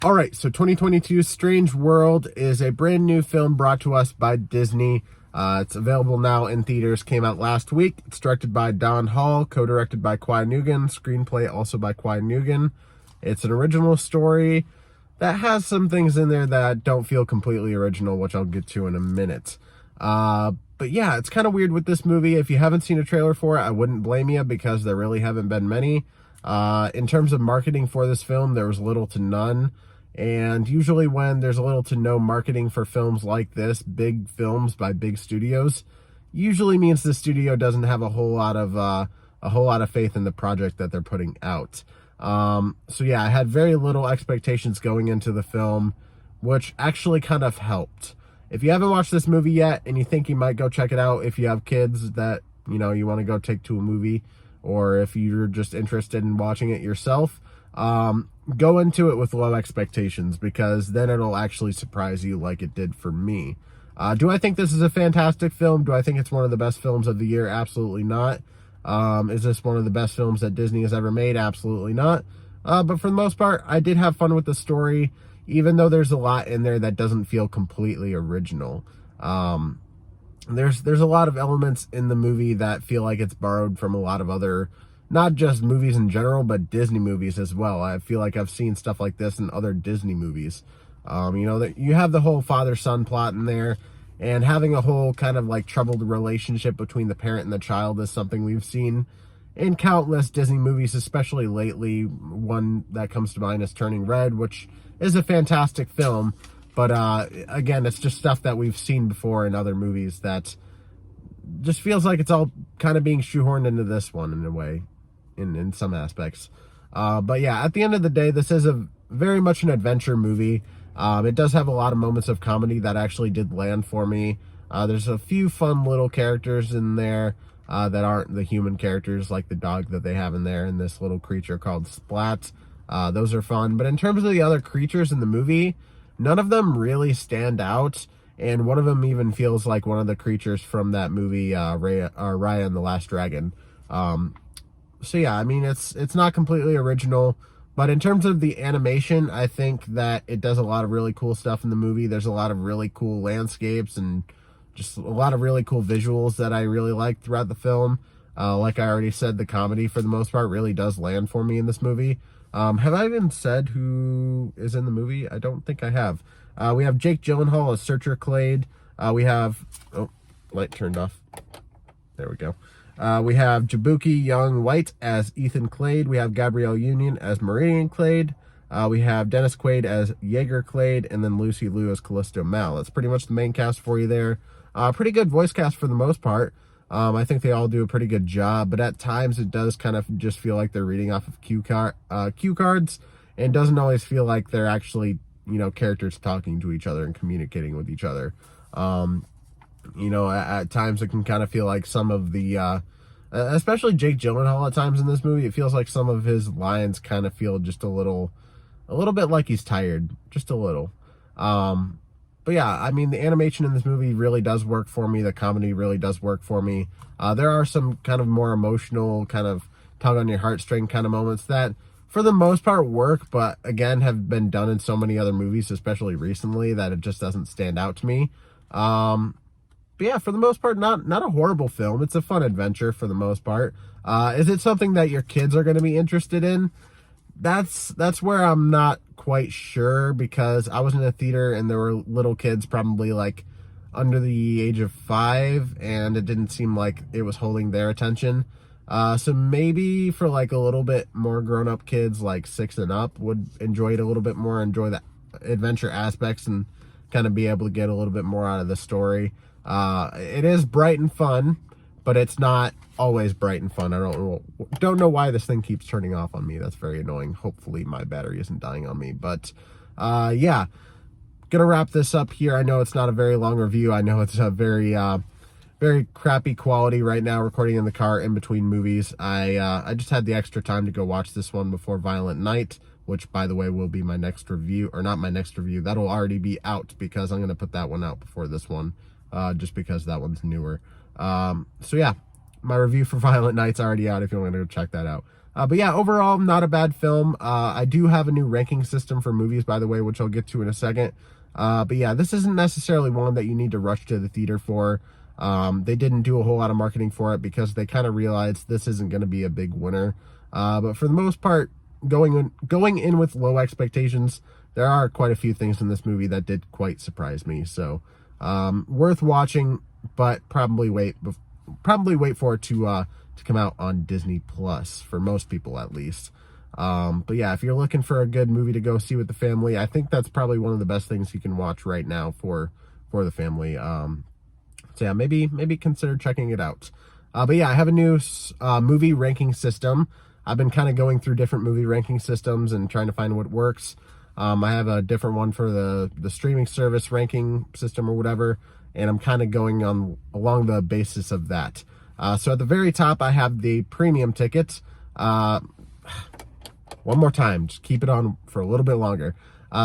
All right, so 2022 Strange World is a brand new film brought to us by Disney. It's available now in theaters, came out last week. It's directed by Don Hall, co-directed by Qui Nguyen, screenplay also by Qui Nguyen. It's an original story that has some things in there that don't feel completely original, which I'll get to in a minute. But yeah, it's kind of weird with this movie. If you haven't seen a trailer for it, I wouldn't blame you because there really haven't been many. In terms of marketing for this film, there was little to none. And usually when there's a little to no marketing for films like this, big films by big studios, usually means the studio doesn't have a whole lot of faith in the project that they're putting out. So yeah, I had very little expectations going into the film, which actually kind of helped. If you haven't watched this movie yet and you think you might go check it out, if you have kids that, you want to go take to a movie, or if you're just interested in watching it yourself, go into it with low expectations, because then it'll actually surprise you like it did for me. Do I think this is a fantastic film? Do I think it's one of the best films of the year? Absolutely not. Is this one of the best films that Disney has ever made? Absolutely not. But for the most part, I did have fun with the story, even though there's a lot in there that doesn't feel completely original. There's a lot of elements in the movie that feel like it's borrowed from a lot of other, not just movies in general, but Disney movies as well. I feel like I've seen stuff like this in other Disney movies. That you have the whole father-son plot in there, and having a whole kind of like troubled relationship between the parent and the child is something we've seen in countless Disney movies, especially lately. One that comes to mind is Turning Red, which is a fantastic film. But again, it's just stuff that we've seen before in other movies that just feels like it's all kind of being shoehorned into this one in a way, in some aspects. But yeah, at the end of the day, this is a very much an adventure movie. It does have a lot of moments of comedy that actually did land for me. There's a few fun little characters in there that aren't the human characters, like the dog that they have in there and this little creature called Splat. Those are fun. But in terms of the other creatures in the movie, none of them really stand out. And one of them even feels like one of the creatures from that movie, Raya and the Last Dragon. So yeah, I mean, it's not completely original, but in terms of the animation, I think that it does a lot of really cool stuff in the movie. There's a lot of really cool landscapes and just a lot of really cool visuals that I really like throughout the film. Like I already said, the comedy for the most part really does land for me in this movie. Have I even said who is in the movie? I don't think I have. We have Jake Gyllenhaal as Searcher Clade. We have, light turned off. There we go. We have Jabuki Young White as Ethan Clade. We have Gabrielle Union as Meridian Clade. We have Dennis Quaid as Jaeger Clade, and then Lucy Liu as Callisto Mal. That's pretty much the main cast for you there. Pretty good voice cast for the most part. I think they all do a pretty good job, but at times it does kind of just feel like they're reading off of cue cards, and doesn't always feel like they're actually, characters talking to each other and communicating with each other. At times it can kind of feel like some of the, especially Jake Gyllenhaal at times in this movie, it feels like some of his lines kind of feel just a little bit like he's tired, just a little. But yeah, I mean, the animation in this movie really does work for me. The comedy really does work for me. There are some kind of more emotional, kind of tug on your heartstring kind of moments that, for the most part, work, but again, have been done in so many other movies, especially recently, that it just doesn't stand out to me. But yeah, for the most part, not a horrible film. It's a fun adventure for the most part. Is it something that your kids are going to be interested in? That's where I'm not quite sure, because I was in a theater and there were little kids probably like under the age of 5, and it didn't seem like it was holding their attention. So maybe for like a little bit more grown-up kids, like 6 and up, would enjoy it a little bit more, enjoy the adventure aspects, and kind of be able to get a little bit more out of the story. It is bright and fun, but it's not always bright and fun. I don't know why this thing keeps turning off on me. That's very annoying. Hopefully my battery isn't dying on me. But yeah, gonna wrap this up here. I know it's not a very long review. I know it's a very crappy quality right now, recording in the car in between movies. I just had the extra time to go watch this one before Violent Night, which, by the way, will be my next review, or not my next review. That'll already be out, because I'm going to put that one out before this one, just because that one's newer. So yeah, my review for Violent Night's already out if you want to go check that out. But yeah, overall, not a bad film. I do have a new ranking system for movies, by the way, which I'll get to in a second. But yeah, this isn't necessarily one that you need to rush to the theater for. They didn't do a whole lot of marketing for it because they kind of realized this isn't going to be a big winner. But for the most part, going in with low expectations, there are quite a few things in this movie that did quite surprise me. So worth watching, but probably wait for it to come out on Disney Plus for most people at least. But yeah, if you're looking for a good movie to go see with the family, I think that's probably one of the best things you can watch right now for the family. So yeah, maybe consider checking it out. But yeah, I have a new movie ranking system. I've been kind of going through different movie ranking systems and trying to find what works. I have a different one for the streaming service ranking system or whatever, and I'm kind of going along the basis of that. So at the very top, I have the premium tickets. One more time, just keep it on for a little bit longer.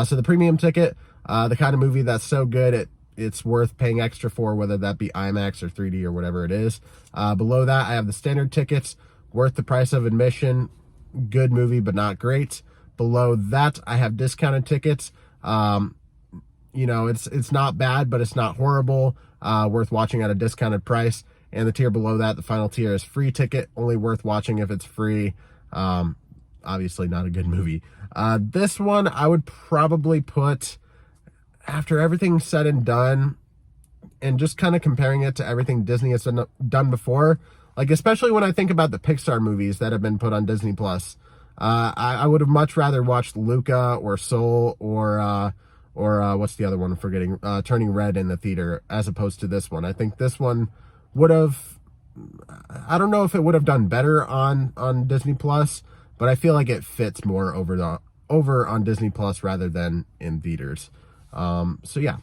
So the premium ticket, the kind of movie that's so good it's worth paying extra for, whether that be IMAX or 3D or whatever it is. Below that, I have the standard tickets, worth the price of admission, good movie but not great. Below that, I have discounted tickets. It's not bad, but it's not horrible, worth watching at a discounted price. And the tier below that, the final tier, is free ticket, only worth watching if it's free. Obviously not a good movie. This one I would probably put, after everything's said and done, and just kind of comparing it to everything Disney has done before, like especially when I think about the Pixar movies that have been put on Disney Plus, I would have much rather watched Luca or Soul or what's the other one I'm forgetting? Turning Red in the theater as opposed to this one. I think this one would have, I don't know if it would have done better on Disney Plus, but I feel like it fits more over on Disney Plus rather than in theaters. So yeah,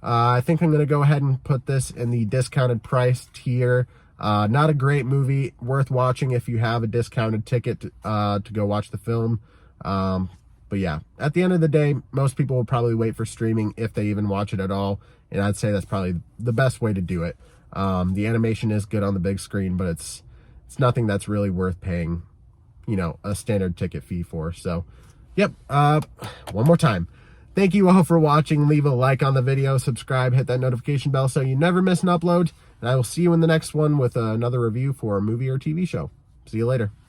I think I'm going to go ahead and put this in the discounted price tier. Not a great movie, worth watching if you have a discounted ticket to go watch the film. But yeah, at the end of the day, most people will probably wait for streaming if they even watch it at all. And I'd say that's probably the best way to do it. The animation is good on the big screen, but it's nothing that's really worth paying, a standard ticket fee for. So, yep. One more time. Thank you all for watching. Leave a like on the video, subscribe, hit that notification bell so you never miss an upload. And I will see you in the next one with another review for a movie or TV show. See you later.